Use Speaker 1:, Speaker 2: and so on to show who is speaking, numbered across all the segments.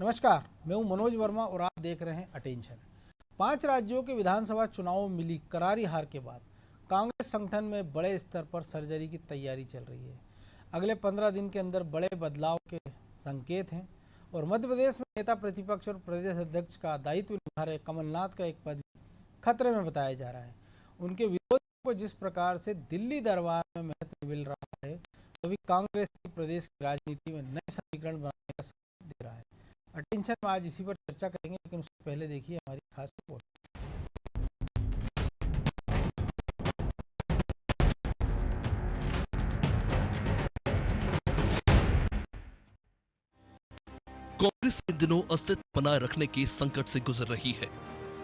Speaker 1: नमस्कार, मैं हूं मनोज वर्मा और आप देख रहे हैं अटेंशन। 5 राज्यों के विधानसभा चुनावों में मिली करारी हार के बाद कांग्रेस संगठन में बड़े स्तर पर सर्जरी की तैयारी चल रही है। अगले 15 दिन के अंदर बड़े बदलाव के संकेत हैं और मध्य प्रदेश में नेता प्रतिपक्ष और प्रदेश अध्यक्ष का दायित्व निभा रहे कमलनाथ का एक पद खतरे में बताया जा रहा है। उनके विरोधियों को जिस प्रकार से दिल्ली दरबार में महत्व मिल रहा है, अभी कांग्रेस की प्रदेश की राजनीति में नए समीकरण बनाने का संकेत दे रहा है। अटेंशन में आज इसी पर चर्चा करेंगे, लेकिन उससे पहले देखिए हमारी खास रिपोर्ट।
Speaker 2: कांग्रेस इन दिनों अस्तित्व बनाए रखने के संकट से गुजर रही है।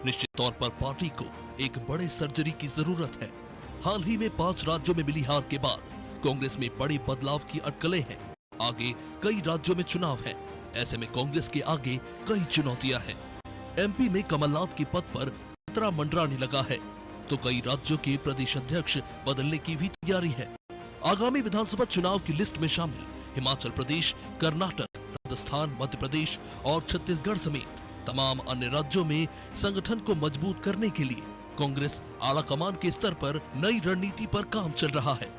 Speaker 2: निश्चित तौर पर पार्टी को एक बड़े सर्जरी की जरूरत है। हाल ही में 5 राज्यों में मिली हार के बाद कांग्रेस में बड़े बदलाव की अटकलें हैं। आगे कई राज्यों में चुनाव है। ऐसे में कांग्रेस के आगे कई चुनौतियां हैं। एमपी में कमलनाथ के पद पर खतरा मंडराने लगा है, तो कई राज्यों के प्रदेश अध्यक्ष बदलने की भी तैयारी है। आगामी विधानसभा चुनाव की लिस्ट में शामिल हिमाचल प्रदेश, कर्नाटक, राजस्थान, मध्य प्रदेश और छत्तीसगढ़ समेत तमाम अन्य राज्यों में संगठन को मजबूत करने के लिए कांग्रेस आला कमान के स्तर पर नई रणनीति पर काम चल रहा है।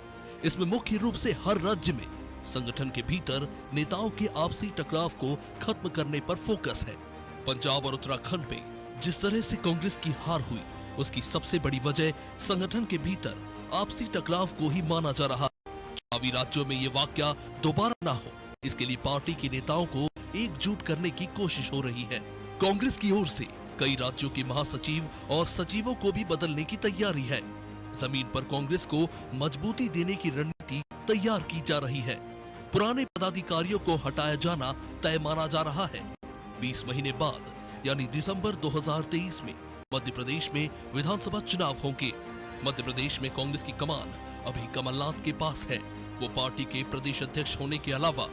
Speaker 2: इसमें मुख्य रूप से हर राज्य में संगठन के भीतर नेताओं के आपसी टकराव को खत्म करने पर फोकस है। पंजाब और उत्तराखंड में जिस तरह से कांग्रेस की हार हुई, उसकी सबसे बड़ी वजह संगठन के भीतर आपसी टकराव को ही माना जा रहा है। चुनावी राज्यों में ये वाकया दोबारा ना हो, इसके लिए पार्टी के नेताओं को एकजुट करने की कोशिश हो रही है। कांग्रेस की ओर से कई राज्यों के महासचिव और सचिवों को भी बदलने की तैयारी है। जमीन पर कांग्रेस को मजबूती देने की रणनीति तैयार की जा रही है। पुराने पदाधिकारियों को हटाया जाना तय माना जा रहा है। 20 महीने बाद यानी दिसंबर 2023 में मध्य प्रदेश में विधानसभा चुनाव होंगे। मध्य प्रदेश में कांग्रेस की कमान अभी कमलनाथ के पास है। वो पार्टी के प्रदेश अध्यक्ष होने के अलावा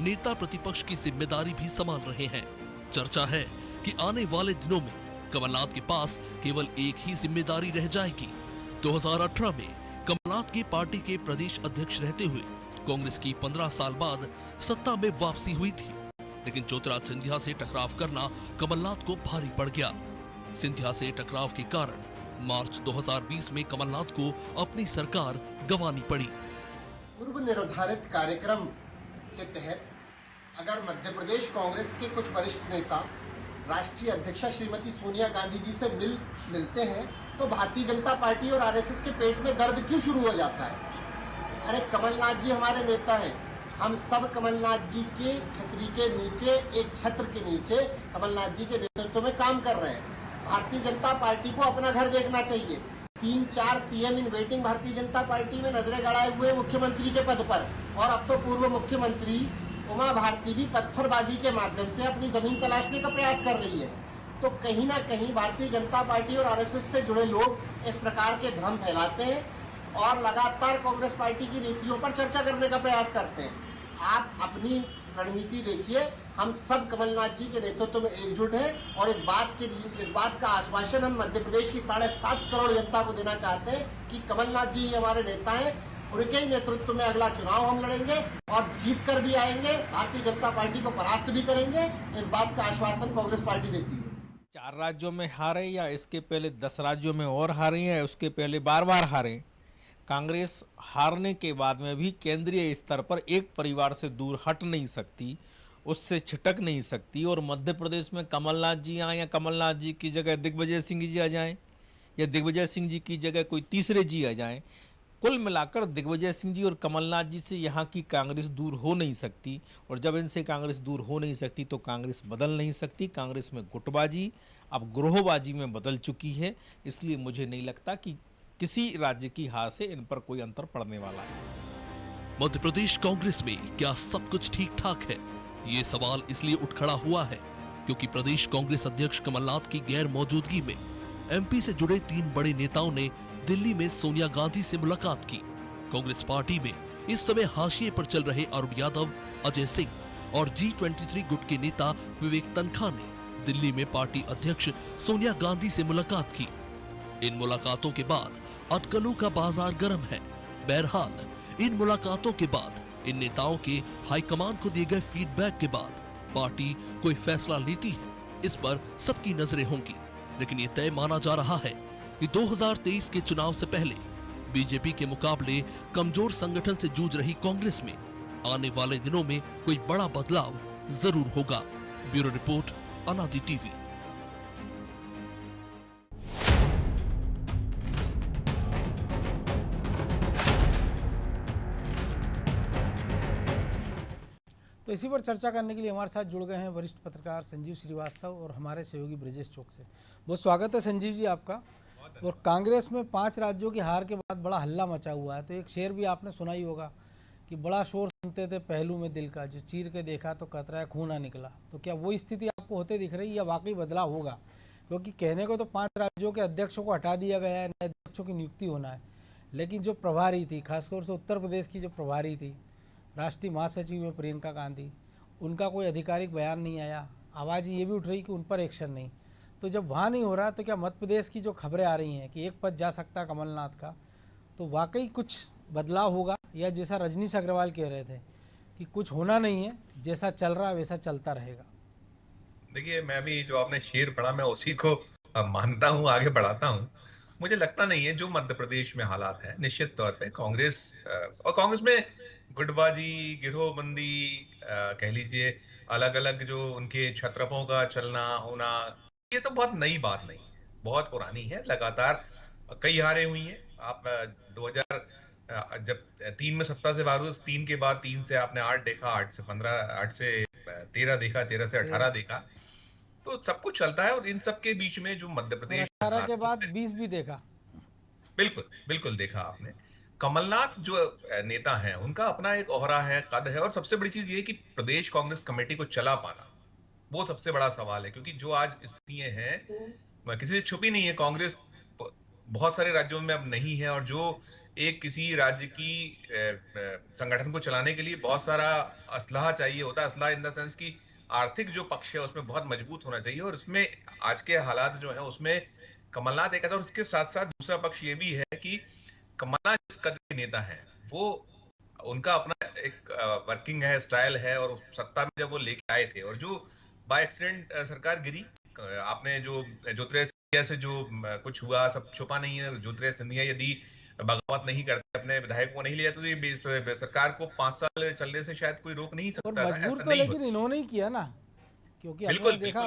Speaker 2: नेता प्रतिपक्ष की जिम्मेदारी भी संभाल रहे हैं। चर्चा है कि आने वाले दिनों में कमलनाथ के पास केवल एक ही जिम्मेदारी रह जाएगी। 2018 में कमलनाथ की पार्टी के प्रदेश अध्यक्ष रहते हुए कांग्रेस की 15 साल बाद सत्ता में वापसी हुई थी, लेकिन ज्योतिरादित्य सिंधिया से टकराव करना कमलनाथ को भारी पड़ गया। सिंधिया से टकराव के कारण मार्च 2020 में कमलनाथ को अपनी सरकार गंवानी पड़ी।
Speaker 3: पूर्व निर्धारित कार्यक्रम के तहत अगर मध्य प्रदेश कांग्रेस के कुछ वरिष्ठ नेता राष्ट्रीय अध्यक्षा श्रीमती सोनिया गांधी जी से मिलते हैं, तो भारतीय जनता पार्टी और आरएसएस के पेट में दर्द क्यों शुरू हो जाता है? अरे कमलनाथ जी हमारे नेता हैं, हम सब कमलनाथ जी के छतरी के नीचे, एक छत्र के नीचे कमलनाथ जी के नेतृत्व में काम कर रहे हैं। भारतीय जनता पार्टी को अपना घर देखना चाहिए। 3-4 CM in waiting Bharatiya Janata party में नजरें गड़ाए हुए मुख्यमंत्री के पद पर, और अब तो पूर्व मुख्यमंत्री उमा भारती भी पत्थरबाजी के माध्यम से अपनी जमीन तलाशने का प्रयास कर रही है। तो कहीं ना कहीं भारतीय जनता पार्टी और आरएसएस से जुड़े लोग इस प्रकार के भ्रम फैलाते हैं और लगातार कांग्रेस पार्टी की नीतियों पर चर्चा करने का प्रयास करते हैं। आप अपनी रणनीति देखिए, हम सब कमलनाथ जी के नेतृत्व में एकजुट हैं और इस बात का आश्वासन हम मध्य प्रदेश की 7.5 करोड़ जनता को देना चाहते हैं कि कमलनाथ जी हमारे नेता हैं, उनके ही नेतृत्व में अगला चुनाव हम लड़ेंगे और जीत कर भी आएंगे, भारतीय जनता पार्टी को परास्त भी करेंगे। इस बात का आश्वासन कांग्रेस पार्टी देती है।
Speaker 4: 4 राज्यों में हारे या इसके पहले 10 राज्यों में और हारे या उसके पहले बार हारे, कांग्रेस हारने के बाद में भी केंद्रीय स्तर पर एक परिवार से दूर हट नहीं सकती, उससे छिटक नहीं सकती। और मध्य प्रदेश में कमलनाथ जी आए या कमलनाथ जी की जगह दिग्विजय सिंह जी आ जाएं या दिग्विजय सिंह जी की जगह कोई तीसरे जी आ जाएं, कुल मिलाकर दिग्विजय सिंह जी और कमलनाथ जी से यहाँ की कांग्रेस दूर हो नहीं सकती। और जब इनसे कांग्रेस दूर हो नहीं सकती तो कांग्रेस बदल नहीं सकती। कांग्रेस में गुटबाजी अब ग्रोहबाजी में बदल चुकी है। इसलिए मुझे नहीं लगता कि किसी राज्य की हार से इन पर कोई अंतर पड़ने वाला है।
Speaker 2: मध्य प्रदेश कांग्रेस में क्या सब कुछ ठीक ठाक है? ये सवाल इसलिए उठ खड़ा हुआ है क्योंकि प्रदेश कांग्रेस अध्यक्ष कमलनाथ की गैर मौजूदगी में एमपी से जुड़े 3 बड़े नेताओं ने दिल्ली में सोनिया गांधी से मुलाकात की। कांग्रेस पार्टी में इस समय हाशिए पर चल रहे अरुण यादव, अजय सिंह और G23 गुट के नेता विवेक तनखा ने दिल्ली में पार्टी अध्यक्ष सोनिया गांधी से मुलाकात की। इन मुलाकातों के बाद अटकलों का बाजार गर्म है। बहरहाल इन मुलाकातों के बाद इन नेताओं के हाईकमान को दिए गए फीडबैक के बाद पार्टी कोई फैसला लेती है, इस पर सबकी नजरें होंगी। लेकिन ये तय माना जा रहा है कि 2023 के चुनाव से पहले बीजेपी के मुकाबले कमजोर संगठन से जूझ रही कांग्रेस में आने वाले दिनों में कोई बड़ा बदलाव जरूर होगा। ब्यूरो रिपोर्ट, अनादि टीवी।
Speaker 1: तो इसी पर चर्चा करने के लिए हमारे साथ जुड़ गए हैं वरिष्ठ पत्रकार संजीव श्रीवास्तव और हमारे सहयोगी ब्रजेश चौक से। बहुत स्वागत है संजीव जी आपका। और कांग्रेस में 5 राज्यों की हार के बाद बड़ा हल्ला मचा हुआ है। तो एक शेर भी आपने सुना ही होगा कि बड़ा शोर सुनते थे पहलू में दिल का, जो चीर के देखा तो कतरा खून ना निकला। तो क्या वो स्थिति आपको होते दिख रही है या वाकई बदलाव होगा? क्योंकि कहने को तो 5 राज्यों के अध्यक्षों को हटा दिया गया है, नए अध्यक्षों की नियुक्ति होना है, लेकिन जो प्रभारी थी, खासतौर से उत्तर प्रदेश की जो प्रभारी थी, राष्ट्रीय महासचिव में प्रियंका गांधी, उनका कोई आधिकारिक बयान नहीं आया। आवाज़ ये भी उठ रही कि उन पर एक्शन नहीं। तो जब वहाँ नहीं हो रहा तो क्या मध्य प्रदेश की जो खबरें आ रही हैं कि एक पद जा सकता कमलनाथ का, तो वाकई कुछ बदलाव होगा, या जैसा रजनीश अग्रवाल कह रहे थे कि कुछ होना नहीं है, जैसा चल रहा है वैसा चलता रहेगा?
Speaker 5: देखिए, मैं भी जो आपने शेर पढ़ा मैं उसी को मानता हूँ, आगे बढ़ाता हूँ। मुझे लगता नहीं है जो मध्य प्रदेश में हालात है, निश्चित तौर पे कांग्रेस और कांग्रेस में गुटबाजी, गिरोहबंदी, कह लीजिए अलग अलग जो उनके छत्रपों का चलना होना, ये तो बहुत नई बात नहीं है, बहुत पुरानी है। लगातार कई हारें हुई हैं। आप 2000 जब 3 में सत्ता से बाहर हुए, 3 के बाद 3 से आपने 8 देखा, 8 से 15, 8 से 13 देखा, 13 से 18 देखा, तो सब कुछ चलता है। और इन सब के बीच में जो मध्य प्रदेश
Speaker 1: 18 के बाद 20 भी देखा।
Speaker 5: बिल्कुल बिल्कुल देखा आपने। कमलनाथ जो नेता हैं, उनका अपना एक ओहरा है, कद है, और सबसे बड़ी चीज ये है कि प्रदेश कांग्रेस कमेटी को चला पाना, वो सबसे बड़ा सवाल है। क्योंकि जो आज स्थितियां हैं किसी से छुपी नहीं है, कांग्रेस बहुत सारे राज्यों में अब नहीं है, और जो एक किसी राज्य की संगठन को चलाने के लिए बहुत सारा असलाह चाहिए होता है। असलाह इन द सेंस की आर्थिक जो पक्ष है उसमें बहुत मजबूत होना चाहिए, और उसमें आज के हालात जो है उसमें कमलनाथ एक ऐसा, और उसके साथ साथ दूसरा पक्ष ये भी है कि कमलनाथ जिस कदर के नेता है, वो उनका अपना एक वर्किंग है, स्टाइल है, और सत्ता में जब वो लेके आए थे और जो बाय एक्सीडेंट सरकार गिरी, आपने जो ज्योतिरादित्य सिंधिया से जो कुछ हुआ, सब छुपा नहीं है। ज्योतिरादित्य सिंधिया यदि बगावत नहीं करते, अपने विधायक को नहीं लिया, तो ये सरकार को 5 साल चलने से शायद कोई रोक नहीं
Speaker 1: और
Speaker 5: सकता।
Speaker 1: मजबूर तो लेकिन इन्होंने ही किया ना, क्योंकि हमने देखा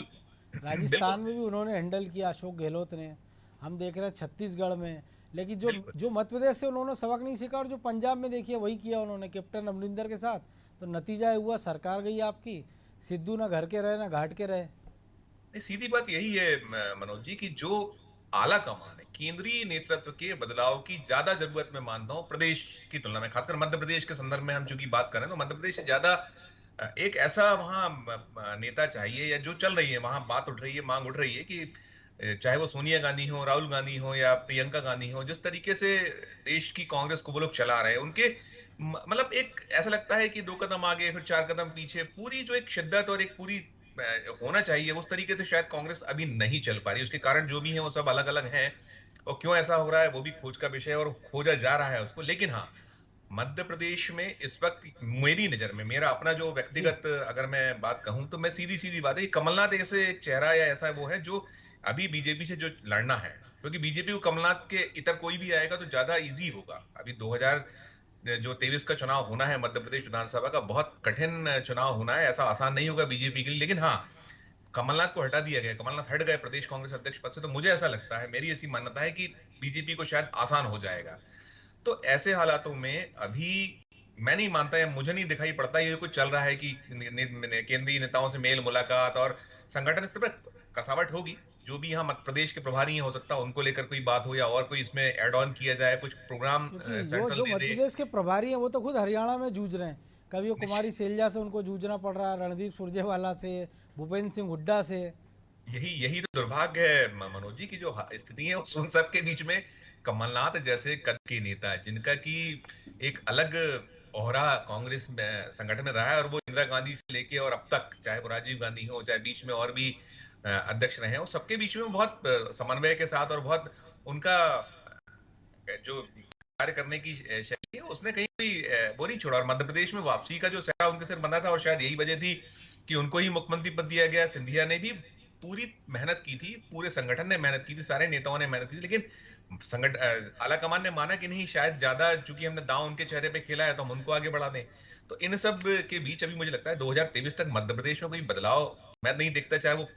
Speaker 1: राजस्थान में भी उन्होंने हैंडल किया, अशोक गहलोत ने, हम देख रहे हैं छत्तीसगढ़ में। लेकिन जो मध्य प्रदेश से उन्होंने सबक नहीं सीखा, और जो पंजाब में देखिए वही किया उन्होंने कैप्टन अमरिंदर के साथ। तो नतीजा हुआ सरकार गई आपकी, सिद्धू ना घर के रहे ना घाट के रहे।
Speaker 5: सीधी बात यही है मनोज जी, कि जो आला कमान है, केंद्रीय नेतृत्व के बदलाव की ज्यादा जरूरत मैं मानता हूं प्रदेश की तुलना में। खासकर मध्य प्रदेश के संदर्भ में हम चूंकि बात करें, तो मध्य प्रदेश से ज्यादा एक ऐसा वहां नेता चाहिए, या जो चल रही है वहां बात उठ रही है, मांग उठ रही है कि चाहे वो सोनिया गांधी हो, राहुल गांधी हो, या प्रियंका गांधी हो, जिस तरीके से देश की कांग्रेस को वो लोग चला रहे हैं, उनके मतलब एक ऐसा लगता है कि 2 कदम आगे फिर 4 कदम पीछे, पूरी जो एक शिद्दत और एक पूरी होना चाहिए उस तरीके से शायद कांग्रेस अभी नहीं चल पा रही। उसके कारण जो भी है वो सब अलग अलग हैं, और क्यों ऐसा हो रहा है वो भी खोज का विषय है, और खोजा जा रहा है उसको। लेकिन हाँ, मध्य प्रदेश में इस वक्त मेरी नजर में, मेरा अपना जो व्यक्तिगत अगर मैं बात कहूं, तो मैं सीधी बात है कि कमलनाथ ऐसे एक चेहरा या ऐसा वो है जो अभी बीजेपी से जो लड़ना है, क्योंकि बीजेपी को कमलनाथ के इतर कोई भी आएगा तो ज्यादा इजी होगा। अभी 2023 का चुनाव होना है मध्य प्रदेश विधानसभा का, बहुत कठिन चुनाव होना है, ऐसा आसान नहीं होगा बीजेपी के लिए। लेकिन हाँ, कमलनाथ को हटा दिया गया, कमलनाथ हट गए प्रदेश कांग्रेस अध्यक्ष पद से, तो मुझे ऐसा लगता है, मेरी ऐसी मान्यता है कि बीजेपी को शायद आसान हो जाएगा। तो ऐसे हालातों में अभी मैं नहीं मानता, या मुझे नहीं दिखाई पड़ता ये कुछ चल रहा है कि केंद्रीय नेताओं से मेल मुलाकात और संगठन स्तर पर कसावट होगी। जो भी यहाँ मध्य प्रदेश के प्रभारी हैं, हो सकता है उनको लेकर कोई बात हो, या और कोई इसमें एड ऑन किया जाए, कुछ प्रोग्राम सेंट्रल
Speaker 1: जो
Speaker 5: दे
Speaker 1: मध्य
Speaker 5: दे।
Speaker 1: प्रदेश के प्रभारी हैं वो तो खुद हरियाणा में जूझ रहे हैं। कभी वो कुमारी सैलजा से उनको जूझना पड़ रहा है, रणदीप सुरजेवाला से, भूपेंद्र सिंह हुड्डा से।
Speaker 5: यही तो दुर्भाग्य है मनोज जी की जो स्थिति है, उन सब के बीच में कमलनाथ जैसे कद के नेता, जिनका की एक अलग ओहरा कांग्रेस में संगठन में रहा है, और वो इंदिरा गांधी से लेके और अब तक, चाहे वो राजीव गांधी हो, चाहे बीच में और भी अध्यक्ष रहे हैं, और सबके बीच में बहुत समन्वय के साथ और बहुत उनका जो कार्य करने की शैली है, उसने कहीं भी वो नहीं छोड़ा। और मध्य प्रदेश में वापसी का जो सहरा उनके सिर बंधा था, और शायद यही वजह थी कि उनको ही मुख्यमंत्री पद दिया गया। सिंधिया ने भी पूरी मेहनत की थी, पूरे संगठन ने मेहनत की थी, सारे नेताओं ने मेहनत की थी, लेकिन आला कमान ने माना कि नहीं, शायद ज्यादा चूंकि हमने दांव उनके चेहरे पे खेला है तो हम उनको आगे बढ़ा दें। तो इन सब के बीच अभी मुझे लगता है 2023 तक मध्य प्रदेश में कोई बदलाव मैं नहीं देखता, चाहे वो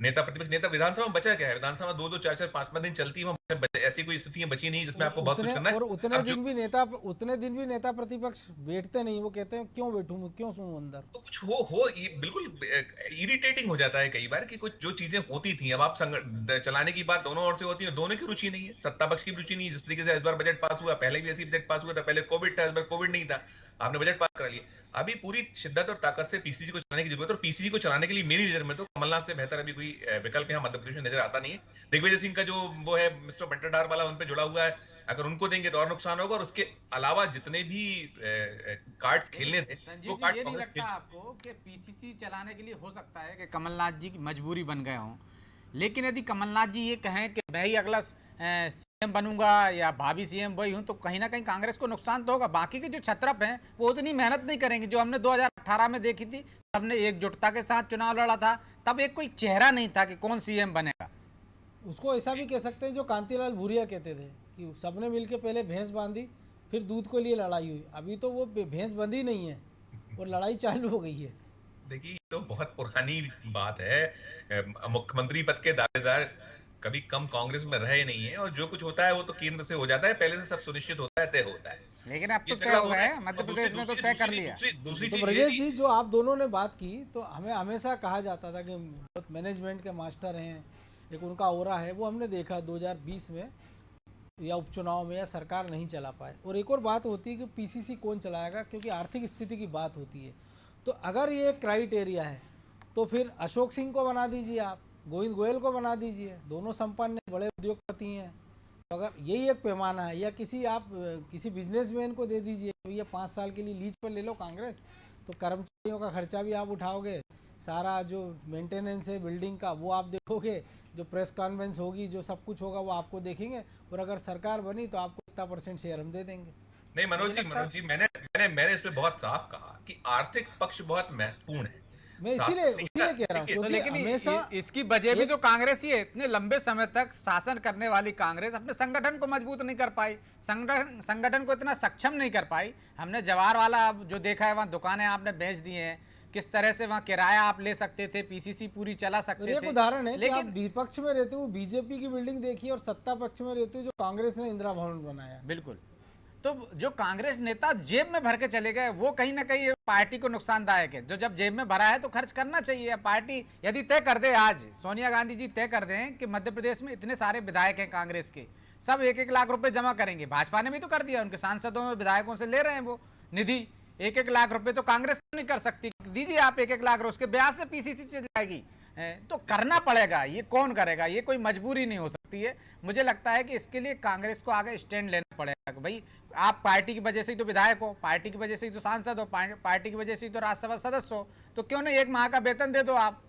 Speaker 5: नेता प्रतिपक्ष नेता। विधानसभा में बचा क्या है? विधानसभा 2-2 4-4 5-5 दिन चलती है, ऐसी कोई स्थितियां बची नहीं जिसमें आपको बहुत कुछ करना है।
Speaker 1: और उतने दिन भी नेता प्रतिपक्ष बैठते नहीं। वो कहते हैं क्यों बैठूं मैं, क्यों सुनूं अंदर।
Speaker 5: तो कुछ हो ये बिल्कुल इरिटेटिंग हो जाता है कई बार कि कुछ जो चीजें होती थी, अब आप चलाने की बात दोनों ओर से होती है, दोनों की रुचि नहीं है, सत्ता पक्ष की रुचि नहीं है। जिस तरीके से इस बार बजट पास हुआ, पहले भी ऐसी बजट पास हुआ था, पहले कोविड था, इस बार कोविड नहीं था, आपने बजट पास करा लिया। अभी पूरी शिद्दत और ताकत से पीसीसी को चलाने की जरूरत है, और पीसीसी को चलाने के लिए मेरी नजर में तो कमलनाथ से बेहतर अभी कोई विकल्प यहाँ मध्य प्रदेश में नजर आता नहीं है। दिग्विजय सिंह का जो वो है मिस्टर बंटाधार वाला, उन पे जुड़ा हुआ है, अगर उनको देंगे तो और नुकसान होगा। और उसके अलावा जितने भी कार्ड्स खेलने थे
Speaker 6: संजीव
Speaker 5: वो
Speaker 6: जी,
Speaker 5: कार्ड्स
Speaker 6: ये नहीं
Speaker 5: कांग्रेस
Speaker 6: लगता आपको कि पीसीसी चलाने के लिए हो सकता है कि कमलनाथ जी की मजबूरी बन गए हों, लेकिन यदि कमलनाथ जी ये कहें कि मैं ही अगला सीएम बनूंगा या भावी सीएम वही हूं, तो कहीं ना कहीं कांग्रेस को नुकसान तो होगा। बाकी के जो छत्रप हैं वो उतनी मेहनत नहीं करेंगे जो हमने 2018 में देखी थी। सबने एकजुटता के साथ चुनाव लड़ा था, तब एक कोई चेहरा नहीं था कि कौन सीएम बनेगा।
Speaker 1: उसको ऐसा भी कह सकते हैं जो कांतिलाल भूरिया कहते थे कि सबने मिलकर पहले भैंस बांधी, फिर दूध को लिए लड़ाई हुई। अभी तो वो भैंस बंधी नहीं है और लड़ाई चालू हो गई है।
Speaker 5: देखिए, तो बहुत पुरानी बात है। मुख्यमंत्री पद के दावेदार कभी कम कांग्रेस में रहे नहीं है, और जो कुछ होता है वो तो केंद्र से हो जाता है, पहले से सब सुनिश्चित होता है, तय होता है।
Speaker 6: लेकिन अब तो
Speaker 5: ये
Speaker 6: तय
Speaker 5: झगड़ा
Speaker 6: हो
Speaker 5: रहा
Speaker 6: गया
Speaker 5: है।
Speaker 6: है, मध्य
Speaker 5: और
Speaker 6: प्रदेश में तो तय कर लिया।
Speaker 5: दूसरी
Speaker 1: तो
Speaker 5: चीज ये
Speaker 1: ब्रजेश
Speaker 5: थी-
Speaker 1: जी, जो आप दोनों ने बात की, तो हमें हमेशा कहा जाता था कि बहुत मैनेजमेंट के मास्टर हैं, एक उनका ओरा है, वो हमने देखा 2020 में या उपचुनाव में या सरकार नहीं चला पाए। और एक और बात होती है कि पीसीसी कौन चलाएगा, क्योंकि आर्थिक स्थिति की बात होती है। तो अगर ये क्राइटेरिया है तो फिर अशोक सिंह को बना दीजिए, आप गोविंद गोयल को बना दीजिए, दोनों संपन्न बड़े उद्योगपति हैं। तो अगर यही एक पैमाना है, या किसी बिजनेसमैन को दे दीजिए, भैया 5 साल के लिए लीज पर ले लो कांग्रेस, तो कर्मचारियों का खर्चा भी आप उठाओगे, सारा जो मेंटेनेंस है बिल्डिंग का वो आप देखोगे, जो प्रेस कॉन्फ्रेंस होगी, जो सब कुछ होगा वो आपको देखेंगे, और अगर सरकार बनी तो आपको इतना % शेयर हम दे देंगे।
Speaker 5: नहीं मनोज जी, मैंने इस पे बहुत साफ कहा कि आर्थिक पक्ष बहुत महत्वपूर्ण है।
Speaker 1: मैं इसीलिए कह रहा हूँ,
Speaker 6: तो
Speaker 1: क्योंकि
Speaker 6: लेकिन
Speaker 1: हमेशा
Speaker 6: इसकी वजह भी तो कांग्रेस ही है। इतने लंबे समय तक शासन करने वाली कांग्रेस अपने संगठन को मजबूत नहीं कर पाई, संगठन को इतना सक्षम नहीं कर पाई। हमने जवाहर वाला जो देखा है, वहाँ दुकानें आपने बेच दी हैं, किस तरह से वहाँ किराया आप ले सकते थे, पीसीसी पूरी चला सकते थे।
Speaker 1: एक उदाहरण है कि आप
Speaker 6: लेकिन
Speaker 1: विपक्ष में रहते हुए बीजेपी की बिल्डिंग देखिए, और सत्ता पक्ष में रहते हुए जो कांग्रेस ने इंदिरा भवन बनाया।
Speaker 6: बिल्कुल, तो जो कांग्रेस नेता जेब में भर के चले गए वो कहीं ना कहीं पार्टी को नुकसानदायक है। जो जब जेब में भरा है तो खर्च करना चाहिए। पार्टी यदि तय कर दे, आज सोनिया गांधी जी तय कर दें कि मध्य प्रदेश में इतने सारे विधायक हैं कांग्रेस के, सब 1-1 लाख रुपए जमा करेंगे। भाजपा ने भी तो कर दिया, उनके सांसदों में विधायकों से ले रहे हैं वो निधि। 1-1 लाख रुपए तो कांग्रेस नहीं कर सकती, दीजिए आप 1-1 लाख, उसके ब्याज से पीसीसी चल जाएगी। तो करना पड़ेगा, ये कौन करेगा, ये कोई मजबूरी नहीं हो सकती है। मुझे लगता है कि इसके लिए कांग्रेस को आगे स्टैंड लेना पड़ेगा कि भाई आप पार्टी की वजह से ही तो विधायक हो, पार्टी की वजह से ही तो सांसद हो, पार्टी की वजह से ही तो राज्यसभा सदस्य हो, तो क्यों नहीं 1 माह का वेतन दे दो। आप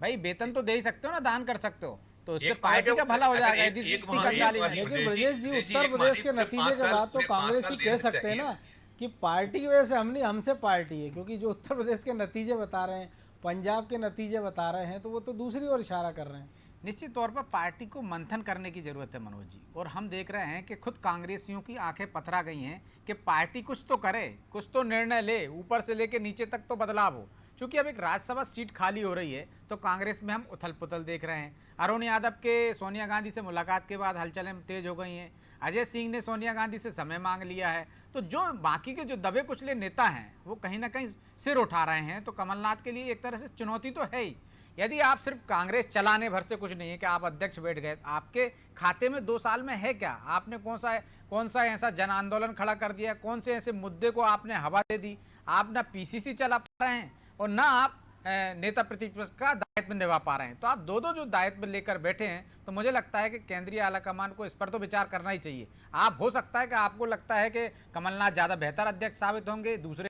Speaker 6: भाई वेतन तो दे ही सकते हो ना, दान कर सकते हो, तो इससे पार्टी का भला हो जाएगा।
Speaker 1: लेकिन ब्रजेश जी, उत्तर प्रदेश के नतीजे के बाद तो कांग्रेस ही कह सकते हैं ना कि पार्टी की वजह से हमसे पार्टी है, क्योंकि जो उत्तर प्रदेश के नतीजे बता रहे हैं, पंजाब के नतीजे बता रहे हैं, तो वो तो दूसरी ओर इशारा कर रहे हैं।
Speaker 6: निश्चित तौर पर पार्टी को मंथन करने की जरूरत है मनोज जी, और हम देख रहे हैं कि खुद कांग्रेसियों की आंखें पथरा गई हैं कि पार्टी कुछ तो करे, कुछ तो निर्णय ले, ऊपर से लेके नीचे तक तो बदलाव हो। क्योंकि अब एक राज्यसभा सीट खाली हो रही है तो कांग्रेस में हम उथल पुथल देख रहे हैं। अरुण यादव के सोनिया गांधी से मुलाकात के बाद हलचलें तेज हो गई हैं। अजय सिंह ने सोनिया गांधी से समय मांग लिया है। तो जो बाकी के जो दबे कुचले नेता हैं वो कहीं ना कहीं सिर उठा रहे हैं। तो कमलनाथ के लिए एक तरह से चुनौती तो है ही। यदि आप सिर्फ कांग्रेस चलाने भर से कुछ नहीं है कि आप अध्यक्ष बैठ गए, आपके खाते में 2 साल में है क्या? आपने कौन सा ऐसा जन आंदोलन खड़ा कर दिया, कौन से ऐसे मुद्दे को आपने हवा दे दी? आप ना पीसीसी चला पा रहे हैं और ना आप नेता प्रतिपक्ष का दायित्व निभा पा रहे हैं। तो आप दो जो दायित्व लेकर बैठे हैं, तो मुझे लगता है कि केंद्रीय आलाकमान को इस पर तो विचार करना ही चाहिए। आप हो सकता है कि आपको लगता है कि कमलनाथ ज़्यादा बेहतर अध्यक्ष साबित होंगे, दूसरे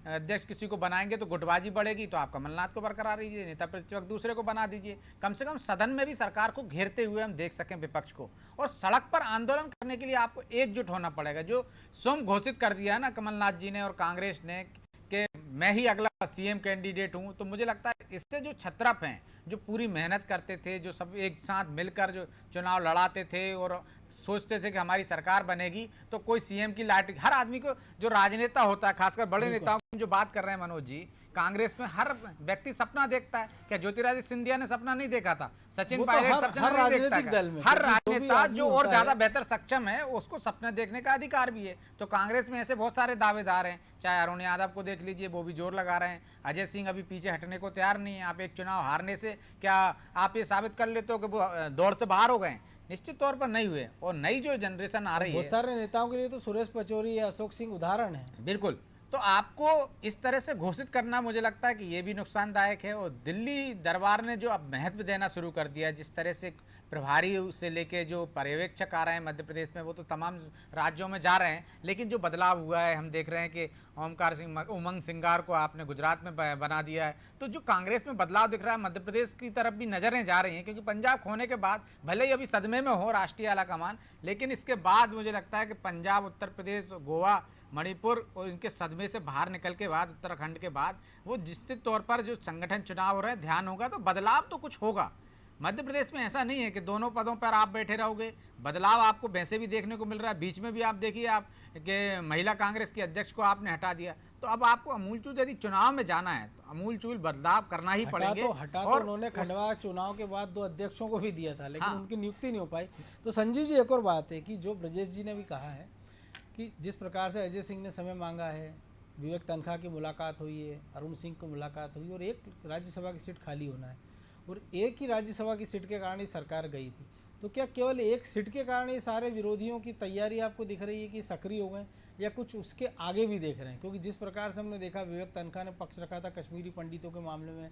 Speaker 6: अध्यक्ष किसी को बनाएंगे तो गुटबाजी बढ़ेगी, तो आप कमलनाथ को बरकरार रखिए, नेता प्रतिपक्ष दूसरे को बना दीजिए। कम से कम सदन में भी सरकार को घेरते हुए हम देख सकें विपक्ष को। और सड़क पर आंदोलन करने के लिए आपको एकजुट होना पड़ेगा। जो स्वयं घोषित कर दिया है ना कमलनाथ जी ने और कांग्रेस ने कि मैं ही अगला सीएम कैंडिडेट हूं, तो मुझे लगता है इससे जो छत्रप हैं, जो पूरी मेहनत करते थे, जो सब एक साथ मिलकर जो चुनाव लड़ाते थे और सोचते थे कि हमारी सरकार बनेगी, तो कोई सीएम की लाठी, हर आदमी को, जो राजनेता होता है, खासकर बड़े नेताओं की जो बात कर रहे हैं मनोज जी, कांग्रेस में हर व्यक्ति सपना देखता है। क्या ज्योतिरादित्य सिंधिया ने सपना नहीं देखा था? सचिन पायलट सपना नहीं देखता है? हर राजनेता जो और ज्यादा बेहतर सक्षम है उसको सपना देखने का अधिकार भी है। तो कांग्रेस में ऐसे बहुत सारे दावेदार हैं, चाहे अरुण यादव को देख लीजिए, वो भी जोर लगा रहे हैं। अजय सिंह अभी पीछे हटने को तैयार नहीं है। आप एक चुनाव हारने से क्या आप ये साबित कर लेते हो कि वो दौड़ से बाहर हो गए? निश्चित तौर पर नहीं हुए। और नई जो जनरेशन आ रही है,
Speaker 1: बहुत सारे नेताओं के लिए तो सुरेश पचौरी या अशोक सिंह उदाहरण है।
Speaker 6: बिल्कुल। तो आपको इस तरह से घोषित करना मुझे लगता है कि ये भी नुकसानदायक है। और दिल्ली दरबार ने जो अब महत्व देना शुरू कर दिया, जिस तरह से प्रभारी से लेके जो पर्यवेक्षक आ रहे हैं मध्य प्रदेश में, वो तो तमाम राज्यों में जा रहे हैं, लेकिन जो बदलाव हुआ है, हम देख रहे हैं कि ओमकार सिंह, उमंग सिंगार को आपने गुजरात में बना दिया है। तो जो कांग्रेस में बदलाव दिख रहा है, मध्य प्रदेश की तरफ भी नजरें जा रही हैं, क्योंकि पंजाब खोने के बाद भले ही अभी सदमे में हो राष्ट्रीय आलाकमान, लेकिन इसके बाद मुझे लगता है कि पंजाब, उत्तर प्रदेश, गोवा, मणिपुर और इनके सदमे से बाहर निकल के बाद, उत्तराखंड के बाद, वो निश्चित तौर पर जो संगठन चुनाव हो रहा है, ध्यान होगा, तो बदलाव तो कुछ होगा। मध्य प्रदेश में ऐसा नहीं है कि दोनों पदों पर आप बैठे रहोगे। बदलाव आपको वैसे भी देखने को मिल रहा है। बीच में भी आप देखिए, आप कि महिला कांग्रेस की अध्यक्ष को आपने हटा दिया, तो अब आपको अमूलचूल यदि चुनाव में जाना है तो अमूलचूल बदलाव करना ही पड़ेंगे।
Speaker 1: हटा तो उन्होंने खंडवा चुनाव के बाद 2 अध्यक्षों को भी दिया था, लेकिन उनकी नियुक्ति नहीं हो पाई। तो संजीव जी, एक और बात है कि जो ब्रजेश जी ने भी कहा है कि जिस प्रकार से अजय सिंह ने समय मांगा है, विवेक तनखा की मुलाकात हुई है, अरुण सिंह की मुलाकात हुई, और एक राज्यसभा की सीट खाली होना है, और एक ही राज्यसभा की सीट के कारण ही सरकार गई थी। तो क्या केवल एक सीट के कारण ये सारे विरोधियों की तैयारी आपको दिख रही है कि सक्रिय हो गए, या कुछ उसके आगे भी देख रहे हैं? क्योंकि जिस प्रकार से हमने देखा, विवेक तनखा ने पक्ष रखा था कश्मीरी पंडितों के मामले में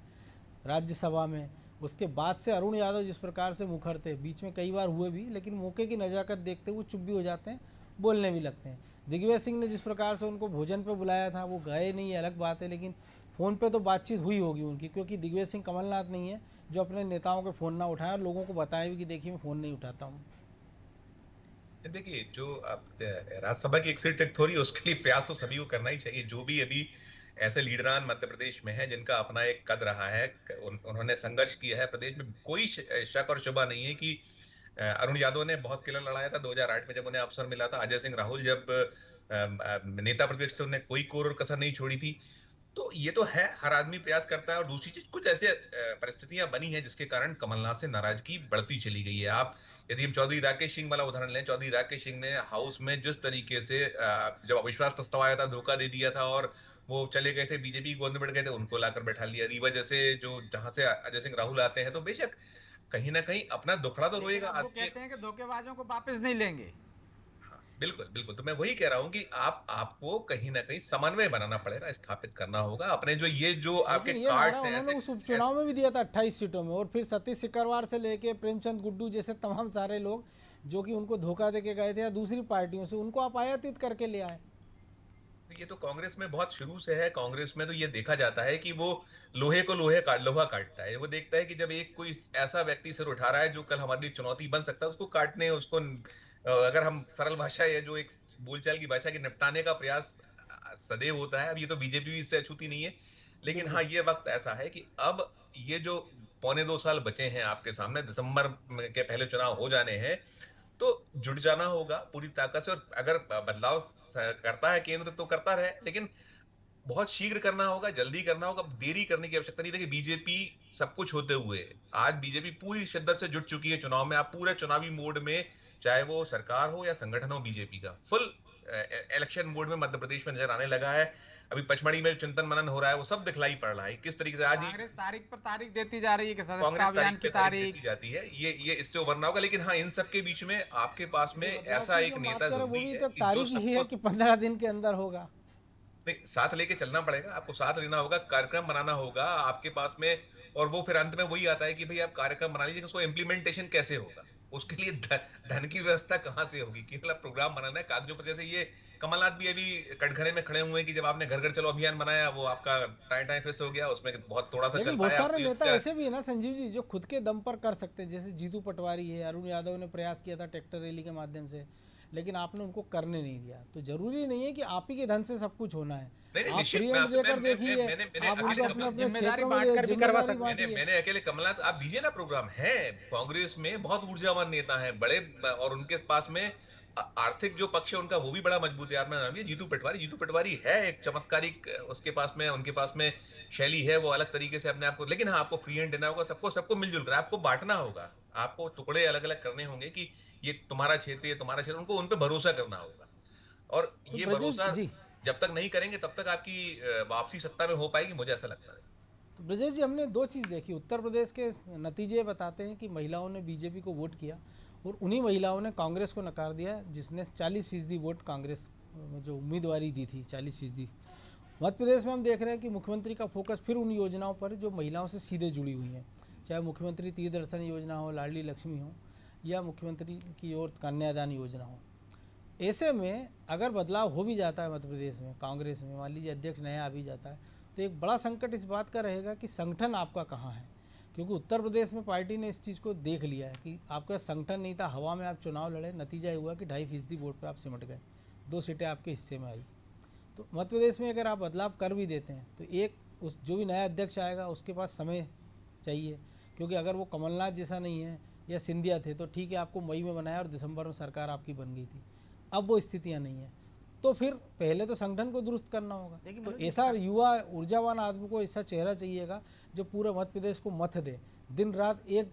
Speaker 1: राज्यसभा में, उसके बाद से अरुण यादव जिस प्रकार से मुखर थे, बीच में कई बार हुए भी, लेकिन मौके की नज़ाकत देखते हुए चुप भी हो जाते हैं, बोलने भी लगते हैं। दिग्विजय सिंह ने जिस प्रकार से उनको भोजन पे बुलाया था, वो गए नहीं, ये अलग बात है, लेकिन फ़ोन पे तो बातचीत हुई होगी उनकी, क्योंकि दिग्विजय सिंह कमलनाथ नहीं है जो अपने नेताओं के फ़ोन ना उठाए और लोगों को बताए भी कि देखिए मैं फ़ोन नहीं उठाता हूँ।
Speaker 5: देखिए, जो राज्यसभा की एक सीट रिक्त हो रही है, उसके लिए प्रयास तो सभी को करना ही चाहिए। जो भी अभी ऐसे लीडरान मध्य प्रदेश में हैं जिनका अपना एक कद रहा है, उन्होंने संघर्ष किया है प्रदेश में, कोई शक और शुबा नहीं है कि अरुण यादव ने बहुत किला लड़ाया था 2008 में जब उन्हें अवसर मिला था। अजय सिंह राहुल जब नेता प्रतिपक्ष थे, उन्होंने कोई कोर और कसर नहीं छोड़ी थी। तो ये तो है, हर आदमी प्रयास करता है। और दूसरी चीज, कुछ ऐसे परिस्थितियां बनी हैं जिसके कारण कमलनाथ से नाराजगी बढ़ती चली गई है। आप यदि हम चौधरी राकेश सिंह वाला उदाहरण लें, चौधरी राकेश सिंह ने हाउस में जिस तरीके से जब अविश्वास प्रस्ताव आया था, धोखा दे दिया था और वो चले गए थे, बीजेपी गोद में बैठ गए थे, उनको लाकर बैठा लिया। रीवा जैसे जो जहां से अजय सिंह राहुल आते हैं, तो बेशक कहीं ना कहीं अपना दुखड़ा तो रोएगा।
Speaker 6: वो कहते हैं कि धोखेबाजों को वापस नहीं लेंगे।
Speaker 5: बिल्कुल बिल्कुल, तो मैं वही कह रहा हूं कि आपको कहीं ना कहीं समन्वय बनाना पड़ेगा, स्थापित करना होगा अपने जो आपके कार्ड्स हैं।
Speaker 1: उन्होंने उस उपचुनाव में भी दिया था 28 सीटों में, और फिर सतीश सिकरवार से लेके प्रेमचंद गुड्डू जैसे तमाम सारे लोग जो कि उनको धोखा देके गए थे या दूसरी पार्टियों से, उनको आप आयातित करके ले आए।
Speaker 5: ये तो कांग्रेस में बहुत शुरू से है। कांग्रेस में तो ये देखा जाता है कि वो लोहा काटता है। वो देखता है कि जब एक कोई ऐसा व्यक्ति सिर उठा रहा है जो कल हमारी लिए बन सकता है, उसको काटने, उसको अगर हम सरल भाषा या जो एक बोलचाल की भाषा के निपटाने का प्रयास सदैव होता है। अब ये तो बीजेपी भी इससे अछूती नहीं है, लेकिन हाँ, ये वक्त ऐसा है कि अब ये जो 1.25 साल बचे हैं आपके सामने, दिसंबर के पहले चुनाव हो जाने हैं, तो जुट जाना होगा पूरी ताकत से। और अगर बदलाव करता है केंद्र तो करता रहे, लेकिन बहुत शीघ्र करना होगा, जल्दी करना होगा, देरी करने की आवश्यकता नहीं। देखिए, बीजेपी सब कुछ होते हुए आज बीजेपी पूरी शिद्दत से जुट चुकी है चुनाव में। आप पूरे चुनावी मोड में, चाहे वो सरकार हो या संगठन हो, बीजेपी का फुल इलेक्शन मोड में मध्य प्रदेश में नजर आने लगा है। अभी पचमढ़ी में चिंतन मनन हो रहा है, वो सब दिखलाई पड़ रहा है किस तरीके से। आज
Speaker 6: कांग्रेस तारीख पर तारीख देती जा रही है कि सदस्यता
Speaker 5: कांग्रेस
Speaker 6: अभियान की तारीख
Speaker 5: दी जाती है। ये इससे उभरना होगा। लेकिन हाँ, इन सब के बीच में आपके पास में ऐसा एक नेता
Speaker 1: जरूरी है, तारीख ही है कि 15 दिन के अंदर होगा।
Speaker 5: नहीं, साथ लेके चलना पड़ेगा, आपको साथ लेना होगा, कार्यक्रम बनाना होगा आपके पास में। और वो फिर अंत में वही आता है कि भाई आप कार्यक्रम बना लीजिए, उसको इम्प्लीमेंटेशन कैसे होगा, उसके लिए धन की व्यवस्था कहां से होगी। केवल प्रोग्राम बनाना है कागजों पर। जैसे ये कमलनाथ भी अभी कटघरे में खड़े हुए हैं कि जब आपने घर घर चलो अभियान बनाया, वो आपका टाइम फिक्स हो गया, उसमें बहुत थोड़ा सा
Speaker 1: लेकिन बहुत सारे नेता ऐसे भी है ना संजीव जी, जो खुद के दम पर कर सकते हैं। जैसे जीतू पटवारी है, अरुण यादव ने प्रयास किया था ट्रैक्टर रैली के माध्यम से, लेकिन आपने उनको करने नहीं दिया। तो जरूरी नहीं है कि आप ही के धन से सब कुछ होना है,
Speaker 5: नहीं,
Speaker 1: आप
Speaker 5: निश्चित,
Speaker 1: फ्री
Speaker 5: मैं
Speaker 1: हैंड
Speaker 5: आपसे-
Speaker 1: देकर
Speaker 5: मैं-
Speaker 1: देखिए,
Speaker 5: मैंने
Speaker 1: आप
Speaker 5: अकेले
Speaker 1: उनको अपने अपने
Speaker 6: जिम्मेदारी
Speaker 1: क्षेत्रों में
Speaker 6: बांटकर भी करवा सकते हैं।
Speaker 1: बांटिए।
Speaker 5: मैंने अकेले कमलनाथ, आप दीजिए ना प्रोग्राम है, कांग्रेस में बहुत ऊर्जावान नेता हैं बड़े, और उनके पास में आर्थिक जो पक्ष है उनका वो भी बड़ा मजबूत है। आपने नाम लिया जीतू पटवारी है एक चमत्कारिक, उसके पास में, उनके पास में शैली है, वो अलग तरीके से अपने आप को, लेकिन हाँ, आपको फ्री हैंड देना होगा, सबको मिलजुल कर आपको बांटना होगा, आपको टुकड़े अलग अलग करने होंगे कि ये तुम्हारा क्षेत्र, ये तुम्हारा क्षेत्र, उनको उन पे भरोसा करना होगा। और
Speaker 1: तो
Speaker 5: ये
Speaker 1: ब्रजेश
Speaker 5: भरोसा
Speaker 1: जी,
Speaker 5: जब तक नहीं करेंगे तब तक आपकी वापसी सत्ता में हो पाएगी, मुझे ऐसा लगता है।
Speaker 1: तो ब्रजेश जी, हमने दो चीज़ देखी। उत्तर प्रदेश के नतीजे बताते हैं कि महिलाओं ने बीजेपी को वोट किया और उन्हीं महिलाओं ने कांग्रेस को नकार दिया, जिसने 40% वोट कांग्रेस जो उम्मीदवारी दी थी 40%। मध्य प्रदेश में हम देख रहे हैं कि मुख्यमंत्री का फोकस फिर उन योजनाओं पर जो महिलाओं से सीधे जुड़ी हुई हैं, चाहे मुख्यमंत्री तीरदर्शन योजना हो, लाडली लक्ष्मी हो, या मुख्यमंत्री की ओर कन्यादान योजना हो। ऐसे में अगर बदलाव हो भी जाता है मध्य प्रदेश में, कांग्रेस में मान लीजिए अध्यक्ष नया आ भी जाता है, तो एक बड़ा संकट इस बात का रहेगा कि संगठन आपका कहाँ है। क्योंकि उत्तर प्रदेश में पार्टी ने इस चीज़ को देख लिया है कि आपका संगठन नहीं था, हवा में आप चुनाव लड़े, नतीजा ये हुआ कि 2.5% वोट पे आप सिमट गए, 2 सीटें आपके हिस्से में आई। तो मध्य प्रदेश में अगर आप बदलाव कर भी देते हैं तो एक उस जो भी नया अध्यक्ष आएगा उसके पास समय चाहिए, क्योंकि अगर वो कमलनाथ जैसा नहीं है या सिंधिया थे तो ठीक है, आपको मई में बनाया और दिसंबर में सरकार आपकी बन गई थी। अब वो स्थितियाँ नहीं हैं, तो फिर पहले तो संगठन को दुरुस्त करना होगा। तो ऐसा युवा ऊर्जावान आदमी को ऐसा चेहरा चाहिएगा जो पूरे मध्य प्रदेश को मत दे, दिन रात एक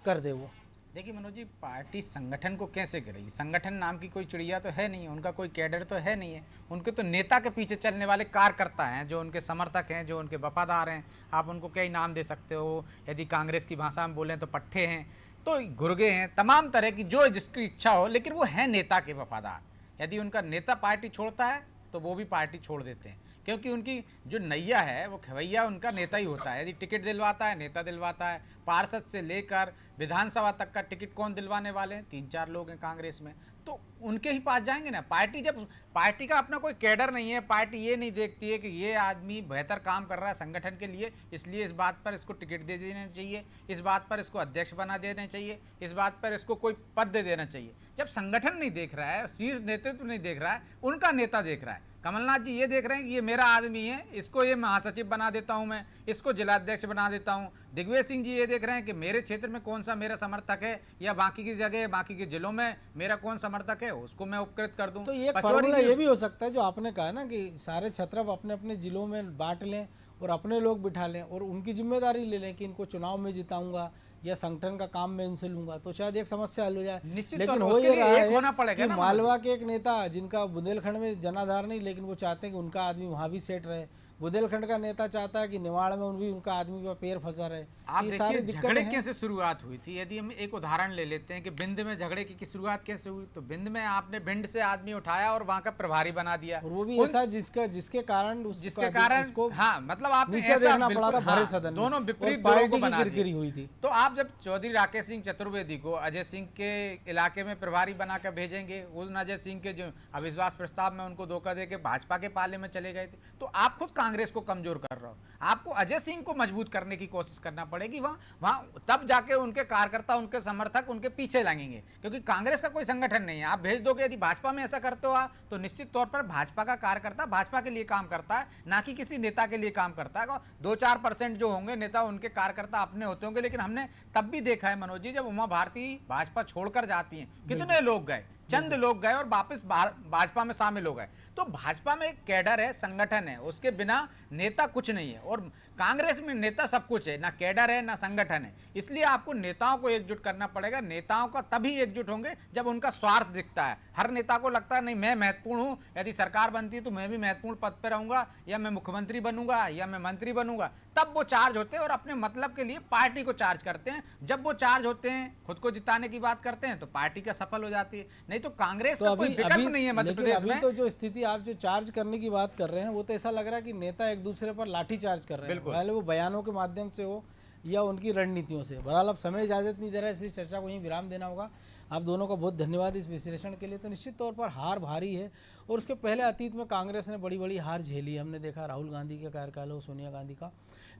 Speaker 1: कर दे वो।
Speaker 6: देखिए मनोज जी, पार्टी संगठन को कैसे करेगी? संगठन नाम की कोई चिड़िया तो है नहीं, उनका कोई कैडर तो है नहीं है, उनके तो नेता के पीछे चलने वाले कार्यकर्ता हैं, जो उनके समर्थक हैं, जो उनके वफादार हैं। आप उनको कई नाम दे सकते हो, यदि कांग्रेस की भाषा में बोलें तो पट्टे हैं, तो गुर्गे हैं, तमाम तरह की जो जिसकी इच्छा हो, लेकिन वो है नेता के वफादार। यदि उनका नेता पार्टी छोड़ता है तो वो भी पार्टी छोड़ देते हैं, क्योंकि उनकी जो नैया है वो खवैया उनका नेता ही होता है। यदि टिकट दिलवाता है, नेता दिलवाता है। पार्षद से लेकर विधानसभा तक का टिकट कौन दिलवाने वाले हैं? 3-4 लोग हैं कांग्रेस में, तो उनके ही पास जाएंगे ना। पार्टी जब पार्टी का अपना कोई कैडर नहीं है, पार्टी ये नहीं देखती है कि ये आदमी बेहतर काम कर रहा है संगठन के लिए, इसलिए इस बात पर इसको टिकट दे देना चाहिए, इस बात पर इसको अध्यक्ष बना देना चाहिए, इस बात पर इसको कोई पद दे देना चाहिए। जब संगठन नहीं देख रहा है, शीर्ष नेतृत्व नहीं देख रहा है, उनका नेता देख रहा है। कमलनाथ जी ये देख रहे हैं कि ये मेरा आदमी है, इसको ये महासचिव बना देता हूं मैं, इसको जिलाध्यक्ष बना देता हूं। दिग्विजय सिंह जी ये देख रहे हैं कि मेरे क्षेत्र में कौन सा मेरा समर्थक है, या बाकी की जगह, बाकी के जिलों में मेरा कौन समर्थक है, उसको मैं उपकृत कर दूं।
Speaker 1: तो ये फॉर्मूला ये भी हो सकता है जो आपने कहा ना कि सारे छत्रप अपने अपने जिलों में बांट लें और अपने लोग बिठा लें और उनकी जिम्मेदारी ले लें कि इनको चुनाव में जिताऊंगा या संगठन का काम मैं इनसे लूंगा, तो शायद एक समस्या हल हो जाए। लेकिन हो ये रहा है कि मालवा के एक नेता, जिनका बुंदेलखंड में जनाधार नहीं, लेकिन वो चाहते हैं कि उनका आदमी वहां भी सेट रहे। बुंदेलखंड का नेता चाहता है कि निवाड़ में उनका आदमी का पैर फंसा रहे।
Speaker 6: आप देखिए झगड़े कैसे शुरुआत हुई थी। यदि हम एक उदाहरण ले लेते हैं कि भिंड में झगड़े की शुरुआत कैसे हुई, तो भिंड में आपने भिंड से आदमी उठाया और वहां का प्रभारी बना दिया,
Speaker 1: और वो भी ऐसा जिसके कारण
Speaker 6: उसको हाँ मतलब आप
Speaker 1: नीचे देखना पड़ा था भरे सदन,
Speaker 6: दोनों विपरीत
Speaker 1: पार्टी की किरकिरी हुई थी।
Speaker 6: तो आप जब चौधरी राकेश सिंह चतुर्वेदी को अजय सिंह के इलाके में प्रभारी बनाकर भेजेंगे, उन अजय सिंह के जो अविश्वास प्रस्ताव में उनको धोखा देके भाजपा के पाले में चले गए थे, तो आप खुद कांग्रेस को कमजोर कर रहे हो। आपको अजय सिंह को मजबूत करने की कोशिश करना पड़ेगी वहां तब जाके उनके कार्यकर्ता, उनके समर्थक उनके पीछे लगेंगे, क्योंकि कांग्रेस का कोई संगठन नहीं है। आप भेज दोगे, यदि भाजपा में ऐसा करते हो आप, तो निश्चित तौर पर भाजपा का कार्यकर्ता भाजपा के लिए काम करता है, ना कि किसी नेता के लिए काम करता है। 2-4% जो होंगे नेता, उनके कार्यकर्ता अपने होते होंगे, लेकिन हमने तब भी देखा है मनोज जी, जब उमा भारती भाजपा छोड़कर जाती हैं, कितने लोग गए, चंद लोग गए और वापस भाजपा में शामिल हो गए। तो भाजपा में एक कैडर है, संगठन है, उसके बिना नेता कुछ नहीं है। और कांग्रेस में नेता सब कुछ है, ना कैडर है ना संगठन है। इसलिए आपको नेताओं को एकजुट करना पड़ेगा। नेताओं का तभी एकजुट होंगे जब उनका स्वार्थ दिखता है। हर नेता को लगता है नहीं मैं महत्वपूर्ण हूं, यदि सरकार बनती है तो मैं भी महत्वपूर्ण पद पर रहूंगा, या मैं मुख्यमंत्री बनूंगा, या मैं मंत्री बनूंगा, तब वो चार्ज होते हैं और अपने मतलब के लिए पार्टी को चार्ज करते हैं। जब वो चार्ज होते हैं, खुद को जिताने की बात करते हैं, तो पार्टी का सफल हो जाती है। नहीं तो कांग्रेस का कोई विकल्प नहीं है मध्य प्रदेश में।
Speaker 1: तो जो स्थिति आप जो चार्ज करने की बात कर रहे हैं, वो तो ऐसा लग रहा है कि नेता एक दूसरे पर लाठी चार्ज कर रहे हैं, पहले वो बयानों के माध्यम से हो या उनकी रणनीतियों से। बहरहाल अब समय इजाजत नहीं दे रहा है, इसलिए चर्चा को यहीं विराम देना होगा। आप दोनों का बहुत धन्यवाद इस विश्लेषण के लिए। तो निश्चित तौर पर हार भारी है, और उसके पहले अतीत में कांग्रेस ने बड़ी बड़ी हार झेली। हमने देखा राहुल गांधी का कार्यकाल हो, सोनिया गांधी का।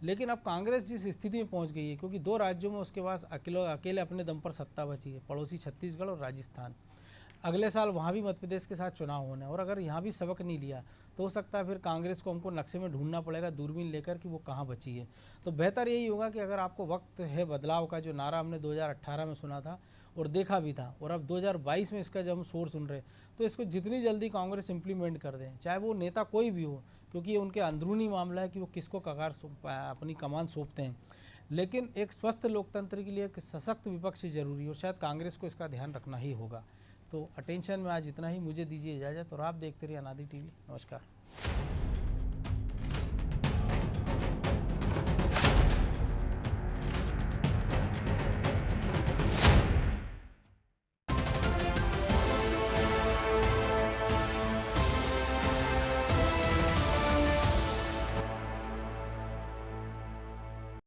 Speaker 1: लेकिन अब कांग्रेस जिस स्थिति में पहुंच गई है, क्योंकि 2 राज्यों में उसके पास अकेले अपने दम पर सत्ता बची है, पड़ोसी छत्तीसगढ़ और राजस्थान। अगले साल वहाँ भी मध्य प्रदेश के साथ चुनाव होने हैं, और अगर यहाँ भी सबक नहीं लिया तो हो सकता है फिर कांग्रेस को हमको नक्शे में ढूंढना पड़ेगा दूरबीन लेकर कि वो कहाँ बची है। तो बेहतर यही होगा कि अगर आपको वक्त है बदलाव का, जो नारा हमने 2018 में सुना था और देखा भी था, और अब 2022 में इसका जब हम शोर सुन रहे, तो इसको जितनी जल्दी कांग्रेस इम्प्लीमेंट कर दें, चाहे वो नेता कोई भी हो, क्योंकि ये उनके अंदरूनी मामला है कि वो किसको अपनी कमान सौंपते हैं। लेकिन एक स्वस्थ लोकतंत्र के लिए एक सशक्त विपक्ष जरूरी है, और शायद कांग्रेस को इसका ध्यान रखना ही होगा। तो अटेंशन में आज इतना ही, मुझे दीजिए इजाज़त, और आप देखते रहिए अनादि टीवी। नमस्कार।